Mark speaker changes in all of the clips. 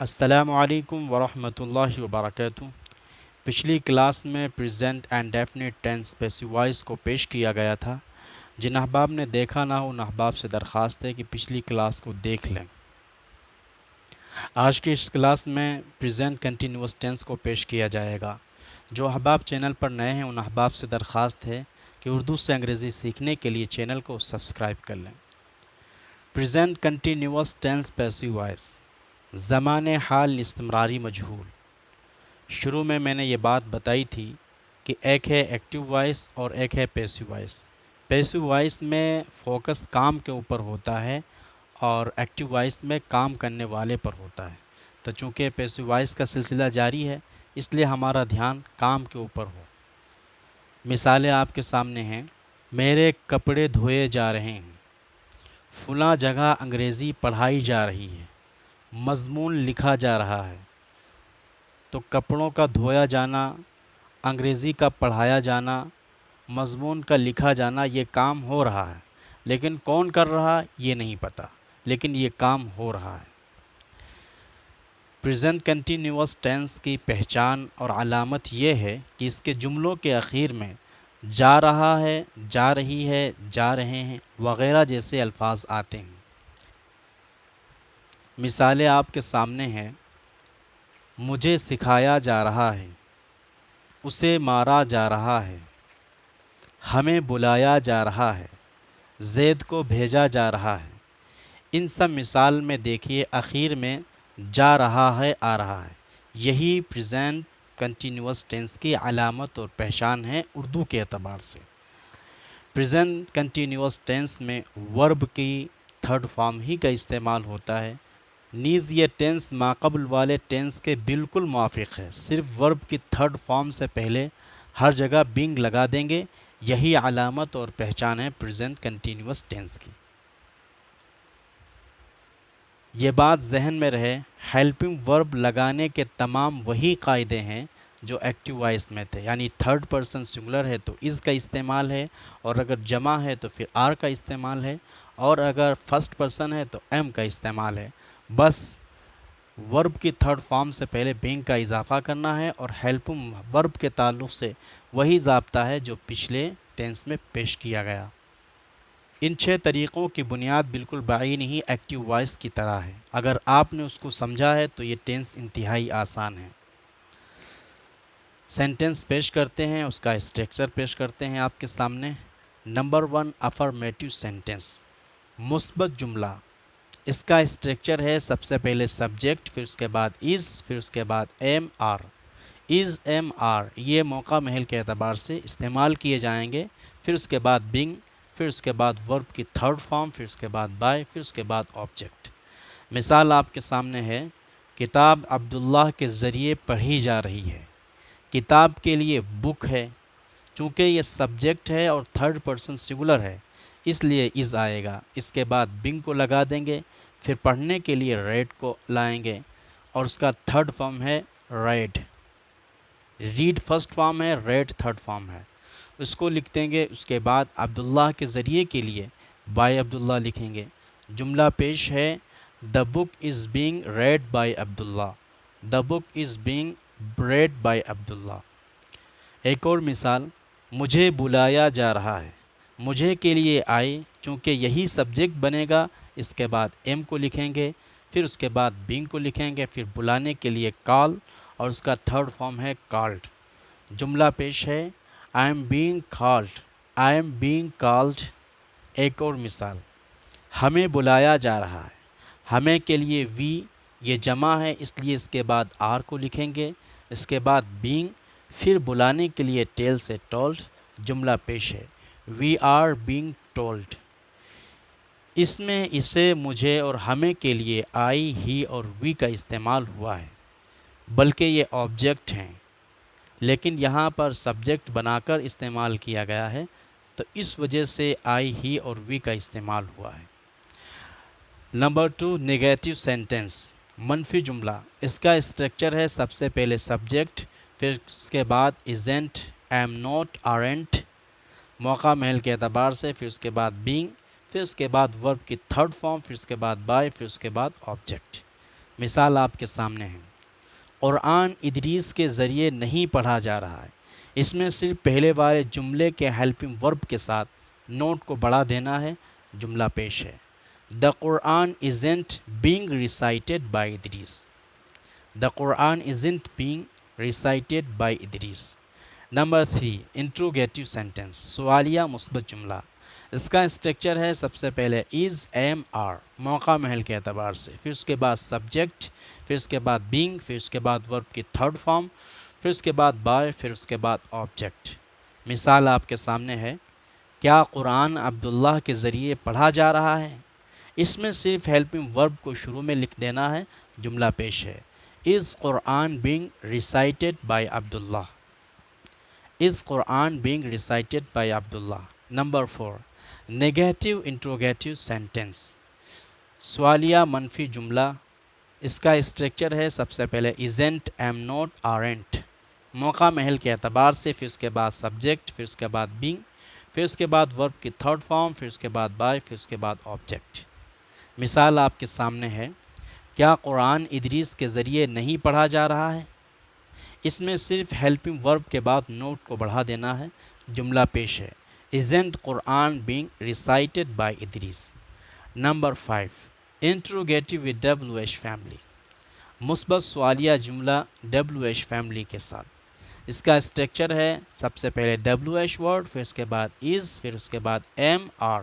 Speaker 1: السلام علیکم ورحمۃ اللہ وبرکاتہ۔ پچھلی کلاس میں present and definite tense passive voice کو پیش کیا گیا تھا۔ جن احباب نے دیکھا نہ ہو ان احباب سے درخواست ہے کہ پچھلی کلاس کو دیکھ لیں۔ آج کی اس کلاس میں پریزنٹ کنٹینیوس ٹینس کو پیش کیا جائے گا۔ جو احباب چینل پر نئے ہیں ان احباب سے درخواست ہے کہ اردو سے انگریزی سیکھنے کے لیے چینل کو سبسکرائب کر لیں۔ Present continuous tense passive voice, زمان حال استمراری مجہول۔ شروع میں نے یہ بات بتائی تھی کہ ایک ہے ایکٹیو وائس اور ایک ہے پیسو وائس۔ پیسو وائس میں فوکس کام کے اوپر ہوتا ہے اور ایکٹیو وائس میں کام کرنے والے پر ہوتا ہے۔ تو چونکہ پیسو وائس کا سلسلہ جاری ہے اس لیے ہمارا دھیان کام کے اوپر ہو۔ مثالیں آپ کے سامنے ہیں۔ میرے کپڑے دھوئے جا رہے ہیں، فلاں جگہ انگریزی پڑھائی جا رہی ہے، مضمون لکھا جا رہا ہے۔ تو کپڑوں کا دھویا جانا، انگریزی کا پڑھایا جانا، مضمون کا لکھا جانا، یہ کام ہو رہا ہے، لیکن کون کر رہا یہ نہیں پتہ، لیکن یہ کام ہو رہا ہے۔ پریزنٹ کنٹینیوس ٹینس کی پہچان اور علامت یہ ہے کہ اس کے جملوں کے اخیر میں جا رہا ہے، جا رہی ہے، جا رہے ہیں وغیرہ جیسے الفاظ آتے ہیں۔ مثالیں آپ کے سامنے ہیں۔ مجھے سکھایا جا رہا ہے، اسے مارا جا رہا ہے، ہمیں بلایا جا رہا ہے، زید کو بھیجا جا رہا ہے۔ ان سب مثال میں دیکھیے اخیر میں جا رہا ہے آ رہا ہے۔ یہی پریزنٹ کنٹینیوس ٹینس کی علامت اور پہچان ہے اردو کے اعتبار سے۔ پریزنٹ کنٹینیوس ٹینس میں ورب کی تھرڈ فارم ہی کا استعمال ہوتا ہے، نیز یہ ٹینس ماقبل والے ٹینس کے بالکل موافق ہے۔ صرف ورب کی تھرڈ فارم سے پہلے ہر جگہ بینگ لگا دیں گے۔ یہی علامت اور پہچان ہے پریزنٹ کنٹینیوس ٹینس کی۔ یہ بات ذہن میں رہے، ہیلپنگ ورب لگانے کے تمام وہی قاعدے ہیں جو ایکٹیو وائس میں تھے، یعنی تھرڈ پرسن سنگولر ہے تو از کا استعمال ہے، اور اگر جمع ہے تو پھر آر کا استعمال ہے، اور اگر فرسٹ پرسن ہے تو ایم کا استعمال ہے۔ بس ورب کی تھرڈ فارم سے پہلے بینگ کا اضافہ کرنا ہے، اور ہیلپنگ ورب کے تعلق سے وہی ضابطہ ہے جو پچھلے ٹینس میں پیش کیا گیا۔ ان 6 طریقوں کی بنیاد بالکل بعین ہی ایکٹیو وائس کی طرح ہے۔ اگر آپ نے اس کو سمجھا ہے تو یہ ٹینس انتہائی آسان ہے۔ سینٹنس پیش کرتے ہیں، اس کا اسٹرکچر پیش کرتے ہیں آپ کے سامنے۔ نمبر 1، افرمیٹیو سینٹنس، مثبت جملہ۔ اس کا اسٹرکچر ہے سب سے پہلے سبجیکٹ، پھر اس کے بعد از، پھر اس کے بعد ایم آر۔ از، ایم آر یہ موقع محل کے اعتبار سے استعمال کیے جائیں گے، پھر اس کے بعد بینگ، پھر اس کے بعد ورب کی تھرڈ فارم، پھر اس کے بعد بائی، پھر اس کے بعد آبجیکٹ۔ مثال آپ کے سامنے ہے، کتاب عبداللہ کے ذریعے پڑھی جا رہی ہے۔ کتاب کے لیے بک ہے، چونکہ یہ سبجیکٹ ہے اور تھرڈ پرسن سنگولر ہے اس لیے از آئے گا۔ اس کے بعد بینگ کو لگا دیں گے، پھر پڑھنے کے لیے ریڈ کو لائیں گے، اور اس کا تھرڈ فارم ہے ریڈ۔ ریڈ فرسٹ فارم ہے، ریڈ تھرڈ فارم ہے، اس کو لکھ دیں گے۔ اس کے بعد عبداللہ کے ذریعے کے لیے بائی عبداللہ لکھیں گے۔ جملہ پیش ہے، the book is being read by Abdullah, the book is being read by Abdullah. ایک اور مثال، مجھے بلایا جا رہا ہے۔ مجھے کے لیے آئی، چونکہ یہی سبجیکٹ بنے گا، اس کے بعد ایم کو لکھیں گے، پھر اس کے بعد بینگ کو لکھیں گے، پھر بلانے کے لیے کال، اور اس کا تھرڈ فارم ہے کالڈ۔ جملہ پیش ہے، I am being called, I am being called. ایک اور مثال، ہمیں بلایا جا رہا ہے۔ ہمیں کے لیے وی، یہ جمع ہے اس لیے اس کے بعد آر کو لکھیں گے، اس کے بعد بینگ، پھر بلانے کے لیے ٹیل سے ٹولڈ۔ جملہ پیش ہے، وی آر بینگ ٹولڈ۔ اس میں اسے، مجھے اور ہمیں کے لیے آئی، ہی اور وی کا استعمال ہوا ہے، بلکہ یہ آبجیکٹ ہیں، لیکن یہاں پر سبجیکٹ بنا کر استعمال کیا گیا ہے، تو اس وجہ سے آئی، ہی اور وی کا استعمال ہوا ہے۔ نمبر 2، نیگیٹو سینٹنس، منفی جملہ۔ اس کا اسٹرکچر ہے سب سے پہلے سبجیکٹ، پھر اس کے بعد ایزنٹ، ایم نوٹ، آرنٹ موقع محل کے اعتبار سے، پھر اس کے بعد بینگ، پھر اس کے بعد ورب کی تھرڈ فارم، پھر اس کے بعد بائی، پھر اس کے بعد آبجیکٹ۔ مثال آپ کے سامنے ہے، قرآن ادریس کے ذریعے نہیں پڑھا جا رہا ہے، اس میں صرف پہلے والے جملے کے ہیلپنگ ورب کے ساتھ نوٹ کو بڑھا دینا ہے، جملہ پیش ہے۔ The Quran isn't being recited by Idris. The Quran isn't being recited by Idris. Number 3 interrogative sentence, سوالیہ مثبت جملہ۔ اس کا اسٹرکچر ہے سب سے پہلے از، ایم، آر، موقع محل کے اعتبار سے، پھر اس کے بعد سبجیکٹ، پھر اس کے بعد بینگ، پھر اس کے بعد ورب کی تھرڈ فارم، پھر اس کے بعد بائی، پھر اس کے بعد آبجیکٹ۔ مثال آپ کے سامنے ہے، کیا قرآن عبداللہ کے ذریعے پڑھا جا رہا ہے؟ اس میں صرف ہیلپنگ ورب کو شروع میں لکھ دینا ہے، جملہ پیش ہے۔ Is Quran being recited by Abdullah, is Quran being recited by Abdullah. Number 4 negative interrogative sentence, سوالیہ منفی جملہ۔ اس کا اسٹرکچر ہے سب سے پہلے ایزنٹ، ایم نوٹ، آرنٹ، موقع محل کے اعتبار سے، پھر اس کے بعد سبجیکٹ، پھر اس کے بعد بینگ، پھر اس کے بعد ورب کی تھرڈ فارم، پھر اس کے بعد بائی، پھر اس کے بعد آبجیکٹ۔ مثال آپ کے سامنے ہے، کیا قرآن ادریس کے ذریعے نہیں پڑھا جا رہا ہے؟ اس میں صرف ہیلپنگ ورب کے بعد نوٹ کو بڑھا دینا ہے، جملہ پیش ہے۔ Isn't Quran being recited by Idris. Number 5 interrogative with WH family, مثبت سوالیہ جملہ WH فیملی کے ساتھ۔ اس کا اسٹرکچر ہے سب سے پہلے WH ورڈ، پھر اس کے بعد از، پھر اس کے بعد ایم، آر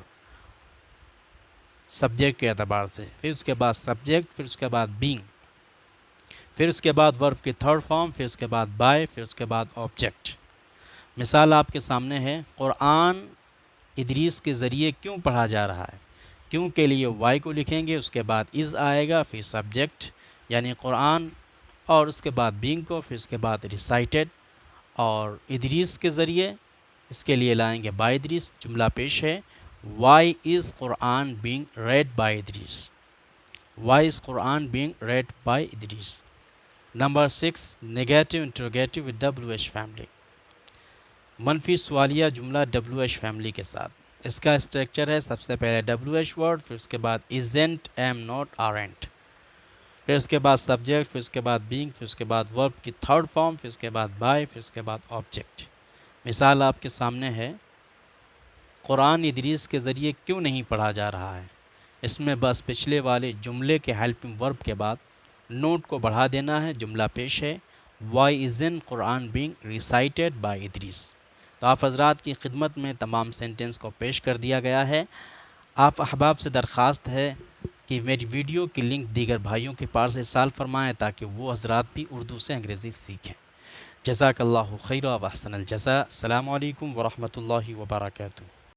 Speaker 1: سبجیکٹ کے اعتبار سے، پھر اس کے بعد سبجیکٹ، پھر اس کے بعد بینگ، پھر اس کے بعد ورب کی تھرڈ فارم، پھر اس کے بعد بائی، پھر اس کے بعد آبجیکٹ۔ مثال آپ کے سامنے ہے، قرآن ادریس کے ذریعے کیوں پڑھا جا رہا ہے؟ کیوں کے لیے وائی کو لکھیں گے، اس کے بعد از آئے گا، پھر سبجیکٹ یعنی قرآن، اور اس کے بعد بینگ کو، پھر اس کے بعد ریسائٹیڈ، اور ادریس کے ذریعے اس کے لیے لائیں گے بائی ادریس، جملہ پیش ہے۔ Why is Quran being read by Idris, why is Quran being read by Idris. Number 6 negative interrogative with WH family, منفی سوالیہ جملہ WH فیملی کے ساتھ۔ اس کا اسٹرکچر ہے سب سے پہلے WH ورڈ، پھر اس کے بعد ایزنٹ، ایم نوٹ، آرنٹ، پھر اس کے بعد سبجیکٹ، پھر اس کے بعد بینگ، پھر اس کے بعد ورب کی تھرڈ فارم، پھر اس کے بعد بائی، پھر اس کے بعد آبجیکٹ۔ مثال آپ کے سامنے ہے، قرآن ادریس کے ذریعے کیوں نہیں پڑھا جا رہا ہے؟ اس میں بس پچھلے والے جملے کے ہیلپنگ ورب کے بعد نوٹ کو بڑھا دینا ہے، جملہ پیش ہے۔ Why isn't Quran being recited by Idris. تو آپ حضرات کی خدمت میں تمام سینٹنس کو پیش کر دیا گیا ہے۔ آپ احباب سے درخواست ہے کہ میری ویڈیو کی لنک دیگر بھائیوں کے پاس ارسال فرمائیں تاکہ وہ حضرات بھی اردو سے انگریزی سیکھیں۔ جزاک اللہ خیر و احسن الجزاء۔ السلام علیکم ورحمۃ اللہ وبرکاتہ۔